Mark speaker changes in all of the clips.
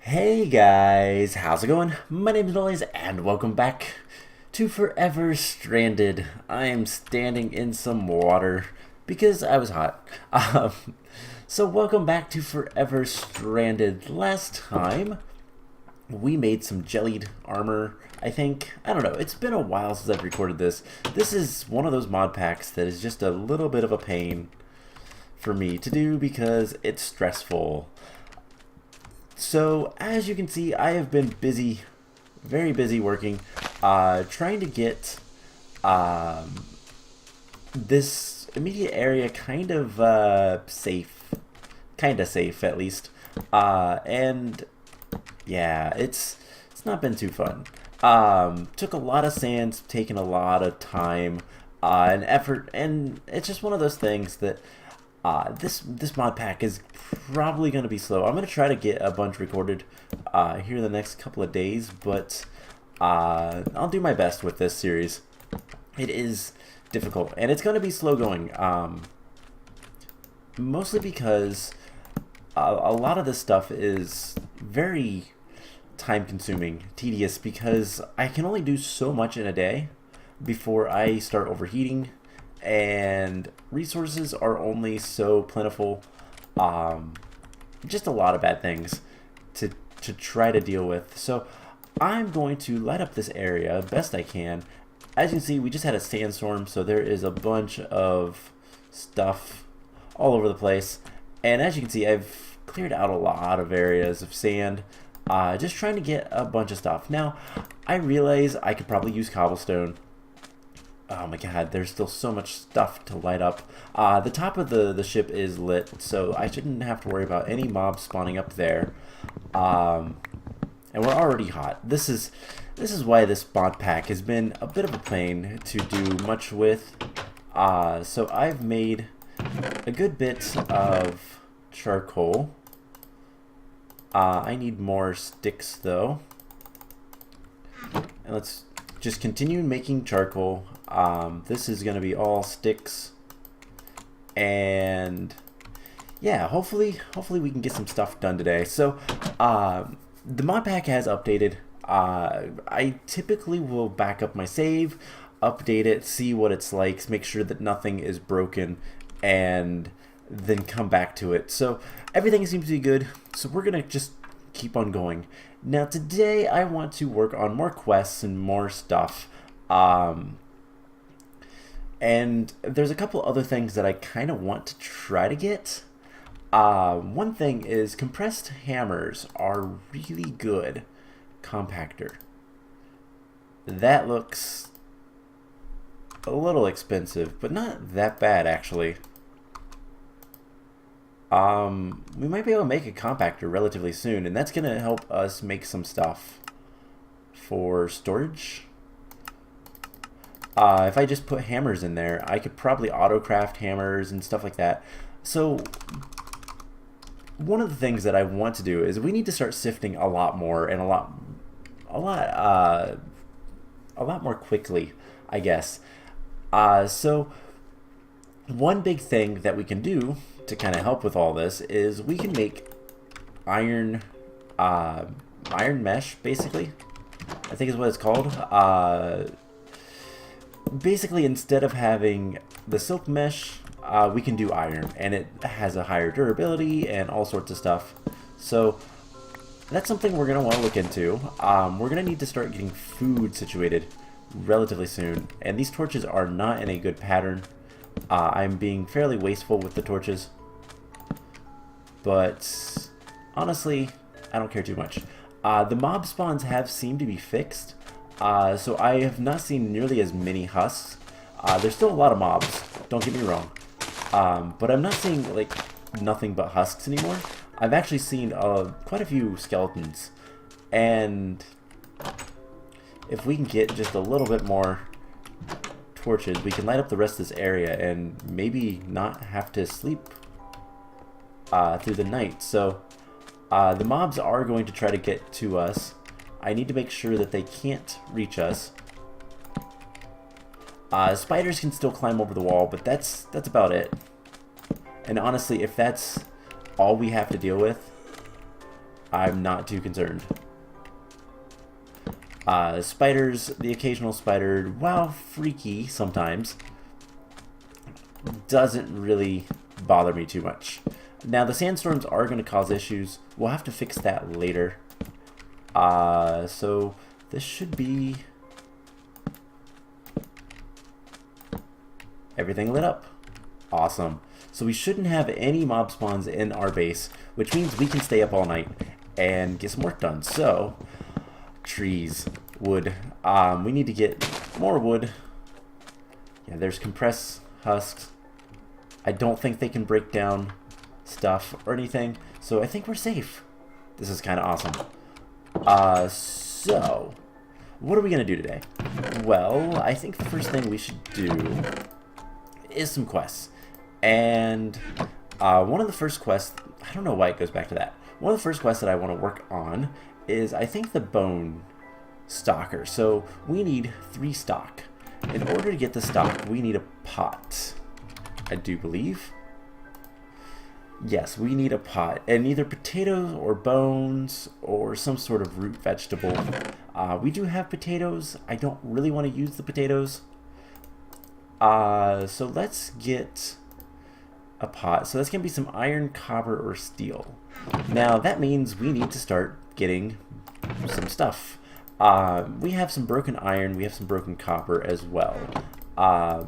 Speaker 1: Hey guys, how's it going? My name is Noise and welcome back to Forever Stranded. I am standing in some water because I was hot. So welcome back to Forever Stranded. Last time we made some jellied armor, I think. I don't know, it's been a while since I've recorded this. This is one of those mod packs that is just a little bit of a pain for me to do because it's stressful. So, as you can see, I have been busy, very busy working, trying to get this immediate area kind of safe at least, and yeah, it's not been too fun. Took a lot of sands, taken a lot of time and effort, and it's just one of those things that this mod pack is probably going to be slow. I'm going to try to get a bunch recorded here in the next couple of days, but I'll do my best with this series. It is difficult, and it's going to be slow going, mostly because a lot of this stuff is very time-consuming, tedious, because I can only do so much in a day before I start overheating, and resources are only so plentiful. Just a lot of bad things to try to deal with. So I'm going to light up this area best I can. As you can see, we just had a sandstorm, so there is a bunch of stuff all over the place. And as you can see, I've cleared out a lot of areas of sand, just trying to get a bunch of stuff. Now, I realize I could probably use cobblestone. Oh my god, there's still so much stuff to light up. The top of the ship is lit, so I shouldn't have to worry about any mobs spawning up there. And we're already hot. This is why this mod pack has been a bit of a pain to do much with. So I've made a good bit of charcoal. I need more sticks though. And let's just continue making charcoal. This is going to be all sticks, and yeah, hopefully we can get some stuff done today. So the mod pack has updated. I typically will back up my save, update it, see what it's like, make sure that nothing is broken, and then come back to it. So everything seems to be good, so we're gonna just keep on going. Now today I want to work on more quests and more stuff. And there's a couple other things that I kind of want to try to get. One thing is compressed hammers are really good. Compactor. That looks a little expensive, but not that bad actually. We might be able to make a compactor relatively soon, and that's going to help us make some stuff for storage. If I just put hammers in there, I could probably auto-craft hammers and stuff like that. So one of the things that I want to do is we need to start sifting a lot more and a lot more quickly, I guess. So one big thing that we can do to kind of help with all this is we can make iron mesh, basically. I think is what it's called. Basically, instead of having the silk mesh, we can do iron, and it has a higher durability and all sorts of stuff. So that's something we're going to want to look into. We're going to need to start getting food situated relatively soon, and these torches are not in a good pattern. I'm being fairly wasteful with the torches, but honestly, I don't care too much. The mob spawns have seemed to be fixed. So I have not seen nearly as many husks. There's still a lot of mobs, don't get me wrong. But I'm not seeing like nothing but husks anymore. I've actually seen quite a few skeletons. And if we can get just a little bit more torches, we can light up the rest of this area and maybe not have to sleep through the night. So the mobs are going to try to get to us. I need to make sure that they can't reach us. Spiders can still climb over the wall, but that's about it. And honestly, if that's all we have to deal with, I'm not too concerned. Spiders, the occasional spider, while freaky sometimes, doesn't really bother me too much. Now, the sandstorms are going to cause issues. We'll have to fix that later. So this should be everything lit up. Awesome. So we shouldn't have any mob spawns in our base, which means we can stay up all night and get some work done. So, trees, wood. We need to get more wood. Yeah, there's compressed husks. I don't think they can break down stuff or anything, so I think we're safe. This is kind of awesome. So, what are we going to do today? Well, I think the first thing we should do is some quests. And one of the first quests, I don't know why it goes back to that. One of the first quests that I want to work on is, I think, the bone stalker. So we need 3 stock. In order to get the stock, we need a pot, I do believe. Yes, we need a pot, and either potatoes or bones or some sort of root vegetable. We do have potatoes. I don't really want to use the potatoes. So let's get a pot. So that's going to be some iron, copper, or steel. Now that means we need to start getting some stuff. We have some broken iron, we have some broken copper as well. I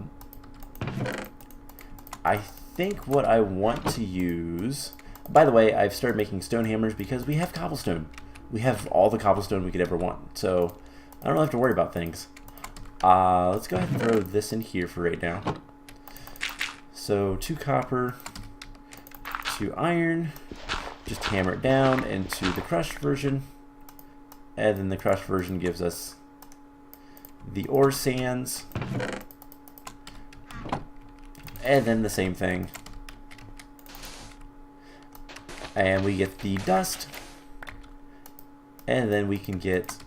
Speaker 1: think what I want to use... By the way, I've started making stone hammers because we have cobblestone. We have all the cobblestone we could ever want, so I don't have to worry about things. Let's go ahead and throw this in here for right now. So 2 copper, 2 iron, just hammer it down into the crushed version, and then the crushed version gives us the ore sands, and then the same thing, and we get the dust, and then we can get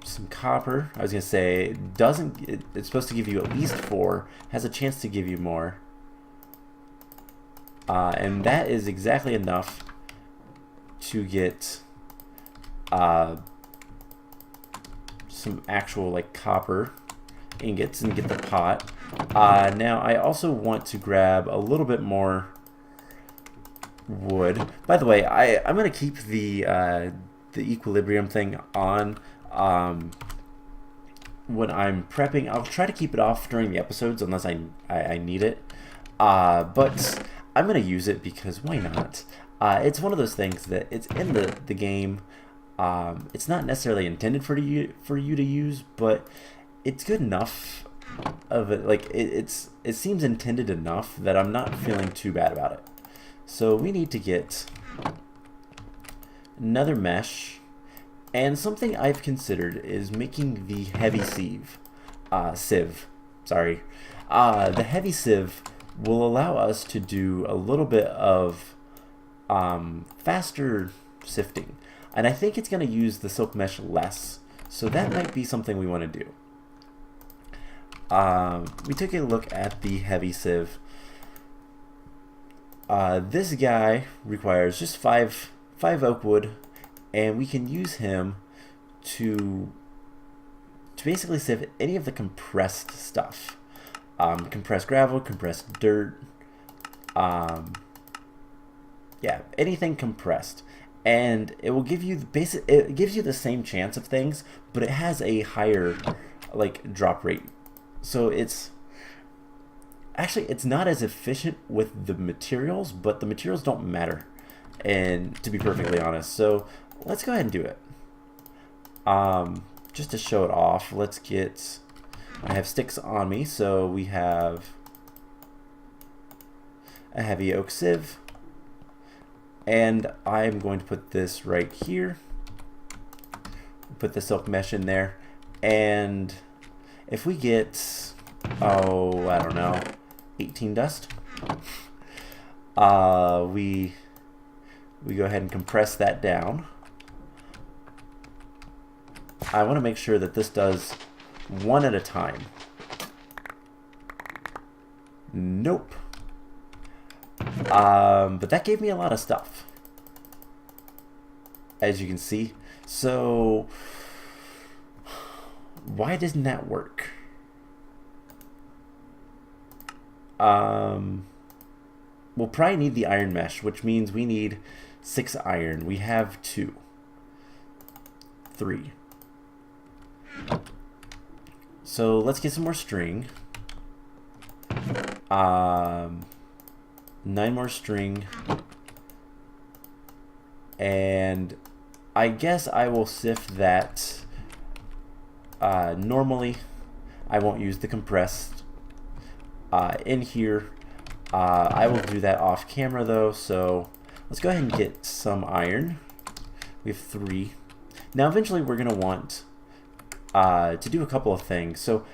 Speaker 1: some copper. I was gonna say it's supposed to give you at least 4, has a chance to give you more, and that is exactly enough to get some actual like copper ingots and get the pot. Now I also want to grab a little bit more wood. By the way, I'm gonna keep the equilibrium thing on when I'm prepping. I'll try to keep it off during the episodes unless I need it, but I'm gonna use it because why not? It's one of those things that it's in the game. It's not necessarily intended for you to use, but it's good enough of it. Like it seems intended enough that I'm not feeling too bad about it. So we need to get another mesh, and something I've considered is making the heavy sieve. Sorry, the heavy sieve will allow us to do a little bit of faster sifting. And I think it's going to use the silk mesh less. So that might be something we want to do. We took a look at the heavy sieve. This guy requires just 5 oak wood. And we can use him to basically sieve any of the compressed stuff. Compressed gravel, compressed dirt. Yeah, anything compressed. And it will give you it gives you the same chance of things, but it has a higher like drop rate. So it's not as efficient with the materials, but the materials don't matter, and to be perfectly honest. So let's go ahead and do it. Just to show it off, let's get, I have sticks on me, so we have a heavy oak sieve. And I'm going to put this right here. Put the silk mesh in there. And if we get, oh, I don't know, 18 dust, we go ahead and compress that down. I want to make sure that this does 1 at a time. Nope. But that gave me a lot of stuff. as you can see. So why doesn't that work? We'll probably need the iron mesh, which means we need 6 iron. We have 2. 3. So let's get some more string. 9 more string. And I guess I will sift that. Normally, I won't use the compressed in here. I will do that off camera though, so let's go ahead and get some iron. We have 3. Now eventually we're going to want to do a couple of things. So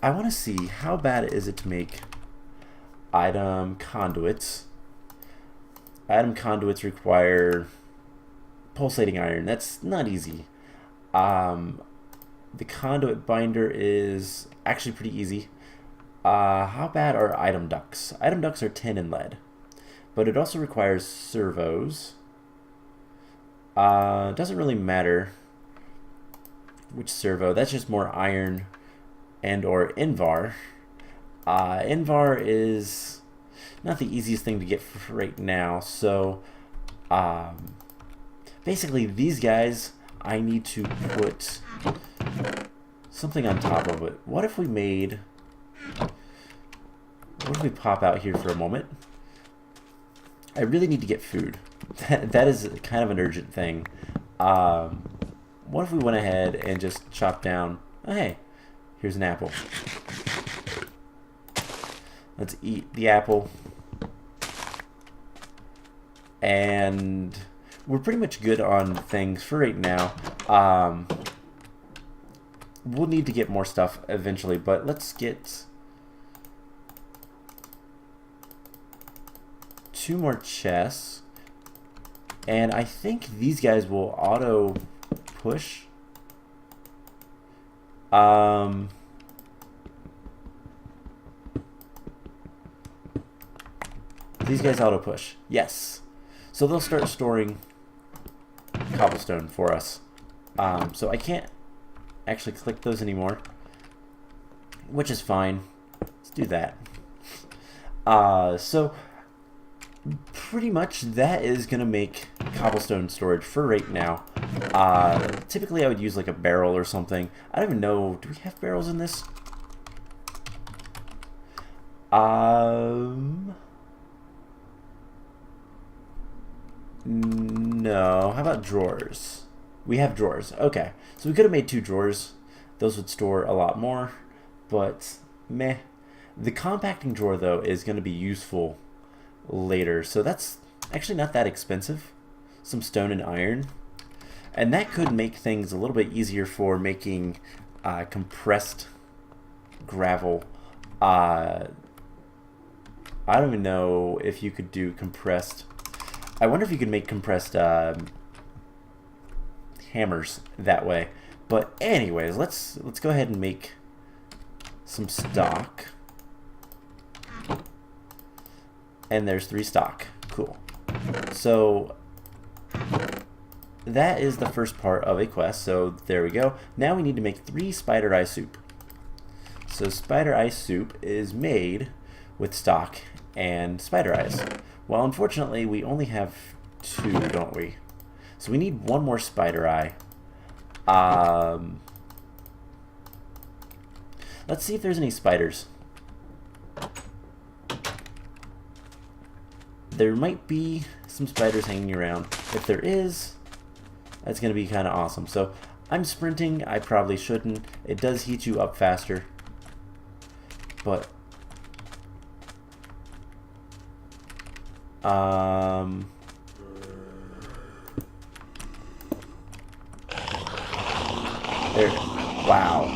Speaker 1: I want to see how bad is it to make item conduits. Item conduits require pulsating iron. That's not easy. The conduit binder is actually pretty easy. How bad are item ducts? Item ducts are tin and lead, but it also requires servos. Doesn't really matter which servo. That's just more iron and or invar. Invar is not the easiest thing to get for right now, so basically these guys I need to put something on top of it. What if we made, what if we pop out here for a moment? I really need to get food. That is kind of an urgent thing. What if we went ahead and just chopped down, oh hey, here's an apple. Let's eat the apple. And we're pretty much good on things for right now. We'll need to get more stuff eventually, but let's get 2 more chests. And I think these guys will auto push. These guys auto push. Yes. So they'll start storing cobblestone for us. So I can't actually click those anymore, which is fine. Let's do that. So pretty much that is gonna make cobblestone storage for right now. Typically I would use like a barrel or something. I don't even know, do we have barrels in this? No. How about drawers? We have drawers. Okay. So we could have made 2 drawers. Those would store a lot more, but meh. The compacting drawer though is going to be useful later. So that's actually not that expensive. Some stone and iron. And that could make things a little bit easier for making compressed gravel. I don't even know if you could do compressed. I wonder if you could make compressed hammers that way. But anyways, let's go ahead and make some stock. And there's 3 stock. Cool. So that is the first part of a quest. So there we go. Now we need to make 3 spider eye soup. So spider eye soup is made with stock and spider eyes. Well, unfortunately, we only have 2, don't we? So we need 1 more spider eye. Let's see if there's any spiders. There might be some spiders hanging around. If there is, that's going to be kind of awesome. So I'm sprinting. I probably shouldn't. It does heat you up faster. But there, wow.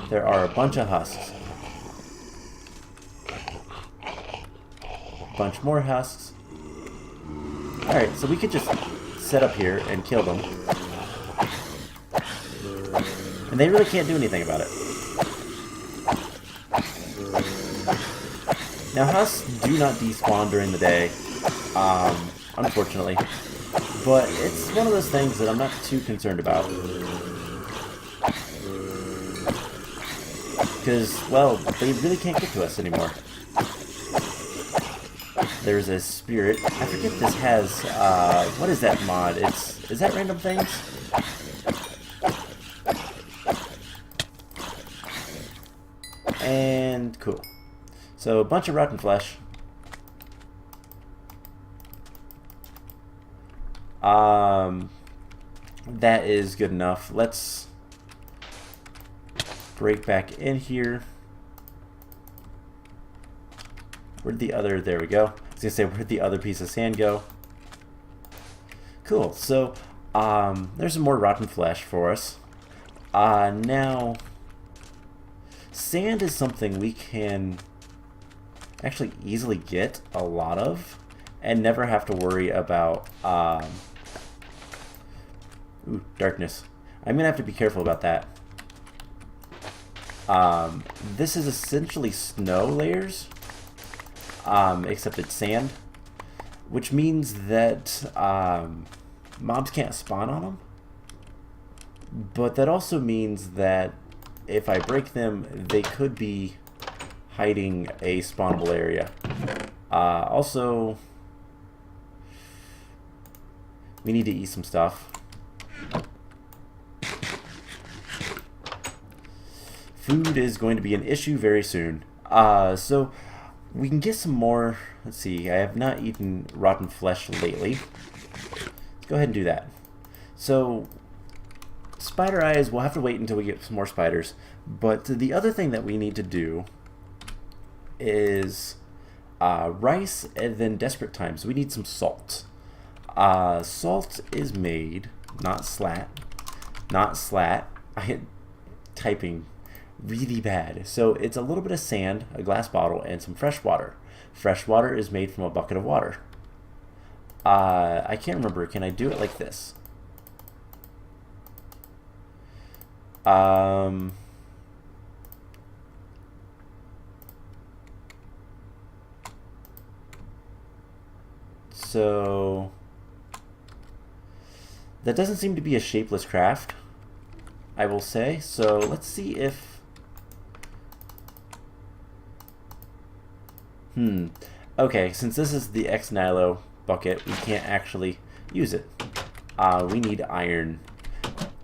Speaker 1: There are a bunch of husks. Bunch more husks. Alright, so we could just set up here and kill them. And they really can't do anything about it. Now husks do not despawn during the day. unfortunately. But it's one of those things that I'm not too concerned about. Because, well, they really can't get to us anymore. There's a spirit. I forget this has, what is that mod? Is that random things? And cool. So a bunch of rotten flesh. That is good enough. Let's break back in here. Where'd the other, there we go. I was gonna say, where'd the other piece of sand go? Cool, so there's some more rotten flesh for us. Now, sand is something we can actually easily get a lot of and never have to worry about, ooh, darkness. I'm gonna have to be careful about that. This is essentially snow layers, except it's sand, which means that mobs can't spawn on them. But that also means that if I break them, they could be hiding a spawnable area. Also, we need to eat some stuff. Food is going to be an issue very soon. So we can get some more. Let's see, I have not eaten rotten flesh lately. Let's go ahead and do that. So spider eyes, we'll have to wait until we get some more spiders. But the other thing that we need to do is rice and then desperate times. We need some salt. Salt is made, not slat. I hit typing really bad. So it's a little bit of sand, a glass bottle, and some fresh water. Fresh water is made from a bucket of water. I can't remember. Can I do it like this? So that doesn't seem to be a shapeless craft, I will say. So let's see if okay, since this is the ex nihilo bucket, we can't actually use it. We need iron.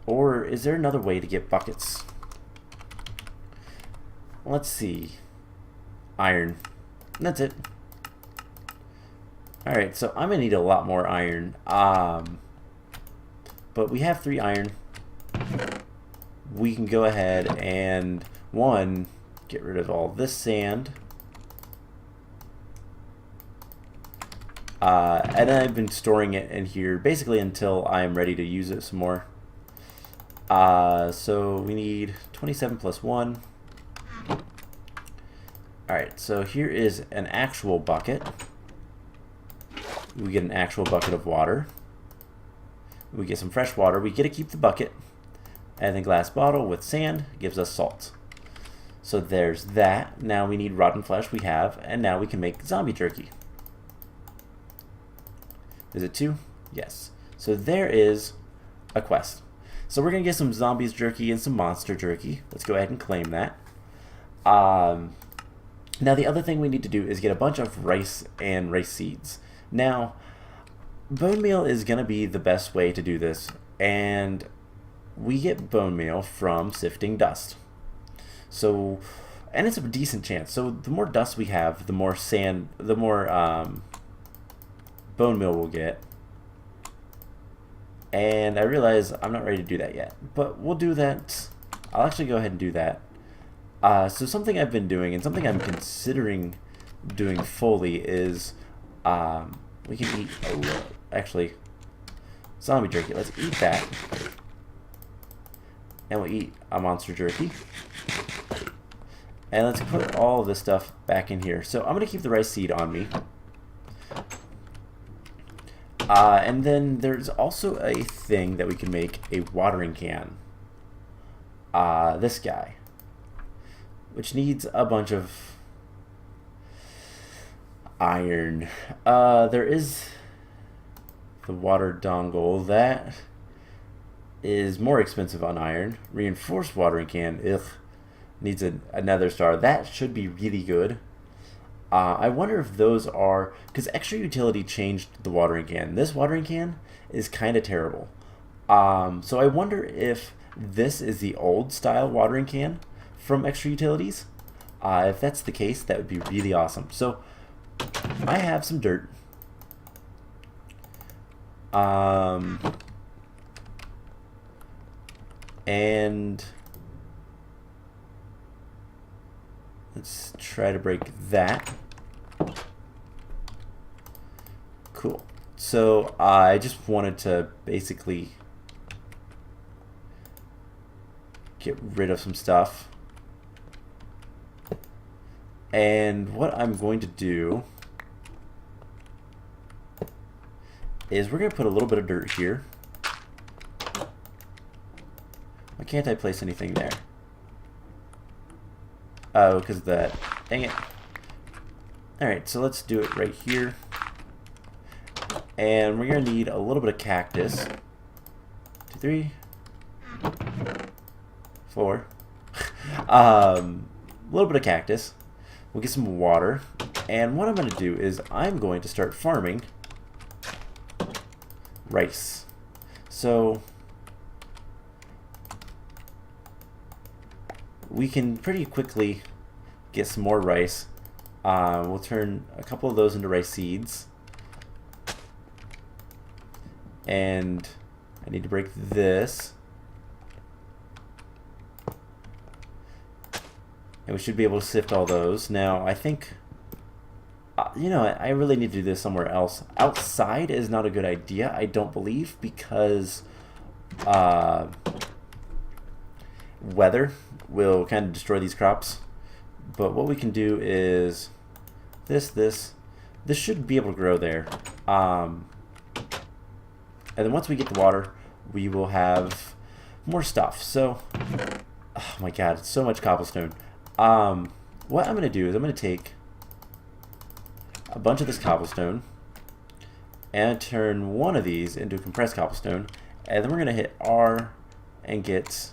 Speaker 1: Or is there another way to get buckets? Let's see. Iron. That's it. Alright, so I'm going to need a lot more iron. But we have 3 iron. We can go ahead and, one, get rid of all this sand. And then I've been storing it in here basically until I'm ready to use it some more. So we need 27 plus 1. Alright, so here is an actual bucket. We get an actual bucket of water. We get some fresh water. We get to keep the bucket. And the glass bottle with sand gives us salt. So there's that. Now we need rotten flesh. We have. And now we can make zombie jerky. Is it 2? Yes. So there is a quest. So we're going to get some zombies jerky and some monster jerky. Let's go ahead and claim that. Now the other thing we need to do is get a bunch of rice and rice seeds. Now, bone meal is going to be the best way to do this. And we get bone meal from sifting dust. So, and it's a decent chance. So the more dust we have, the more sand, the more bone meal we'll get. And I realize I'm not ready to do that yet, but we'll do that. I'll actually go ahead and do that. So something I've been doing and something I'm considering doing fully is we can eat actually zombie jerky. Let's eat that, and we'll eat a monster jerky. And let's put all of this stuff back in here. So I'm gonna keep the rice seed on me. And then there's also a thing that we can make, a watering can. This guy, which needs a bunch of iron. There is the water dongle. That is more expensive on iron. Reinforced watering can. Ugh. Needs another star. That should be really good. I wonder if those are... Because extra utility changed the watering can. This watering can is kind of terrible. So I wonder if this is the old style watering can from extra utilities. If that's the case, that would be really awesome. So I have some dirt. And let's try to break that. Cool. So I just wanted to basically get rid of some stuff. And what I'm going to do is we're going to put a little bit of dirt here. Why can't I place anything there? Oh, because of that. Dang it. Alright, so let's do it right here. And we're going to need a little bit of cactus. 2, 3, 4. A little bit of cactus. We'll get some water. And what I'm going to do is I'm going to start farming rice. So we can pretty quickly get some more rice. We'll turn a couple of those into rice seeds. And I need to break this. And we should be able to sift all those. Now, I think, you know, I really need to do this somewhere else. Outside is not a good idea, I don't believe, because weather will kind of destroy these crops. But what we can do is this should be able to grow there. And then once we get the water, we will have more stuff. So, oh my god, it's so much cobblestone. What I'm going to do is I'm going to take a bunch of this cobblestone and turn one of these into compressed cobblestone, and then we're going to hit R and get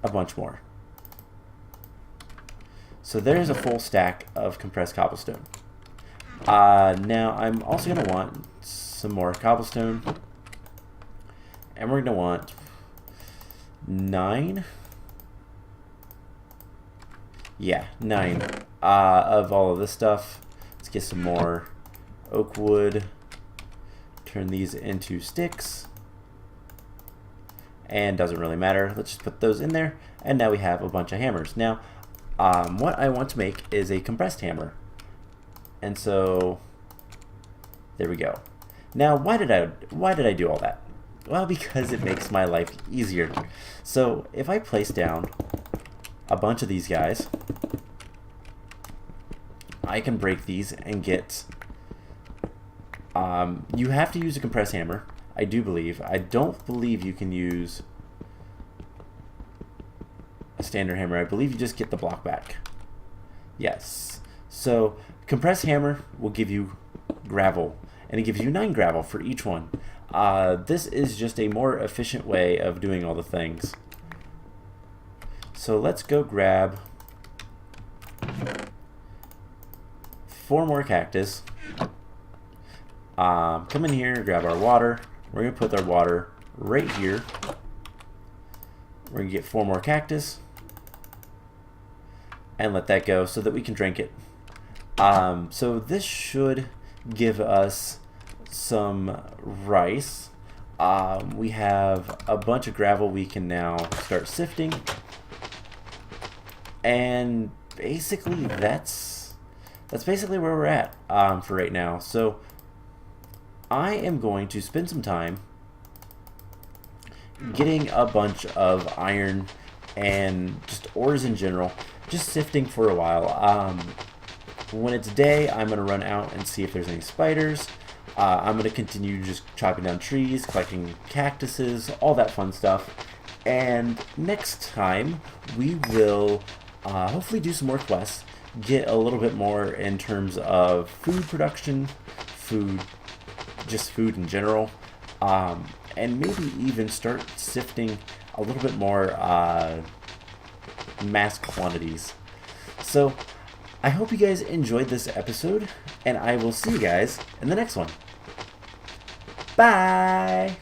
Speaker 1: a bunch more. So there's a full stack of compressed cobblestone. Now I'm also going to want some more cobblestone, and we're going to want 9. Yeah, 9 of all of this stuff. Let's get some more oak wood. Turn these into sticks. And doesn't really matter. Let's just put those in there. And now we have a bunch of hammers. Now, what I want to make is a compressed hammer. And so, there we go. Now, why did I do all that? Well, because it makes my life easier. So, if I place down a bunch of these guys, I can break these and get, you have to use a compressed hammer, I do believe. I don't believe you can use a standard hammer. I believe you just get the block back. Yes. So compressed hammer will give you gravel, and it gives you 9 gravel for each one. This is just a more efficient way of doing all the things. So let's go grab 4 more cactus. Come in here, grab our water. We're going to put our water right here. We're going to get 4 more cactus and let that go so that we can drink it. So this should give us some rice. We have a bunch of gravel we can now start sifting. And basically that's basically where we're at for right now. So I am going to spend some time getting a bunch of iron and just ores in general, just sifting for a while. When it's day, I'm going to run out and see if there's any spiders. I'm going to continue just chopping down trees, collecting cactuses, all that fun stuff. And next time, we will hopefully do some more quests, get a little bit more in terms of food production, food just food in general, and maybe even start sifting a little bit more mass quantities. So I hope you guys enjoyed this episode, and I will see you guys in the next one. Bye!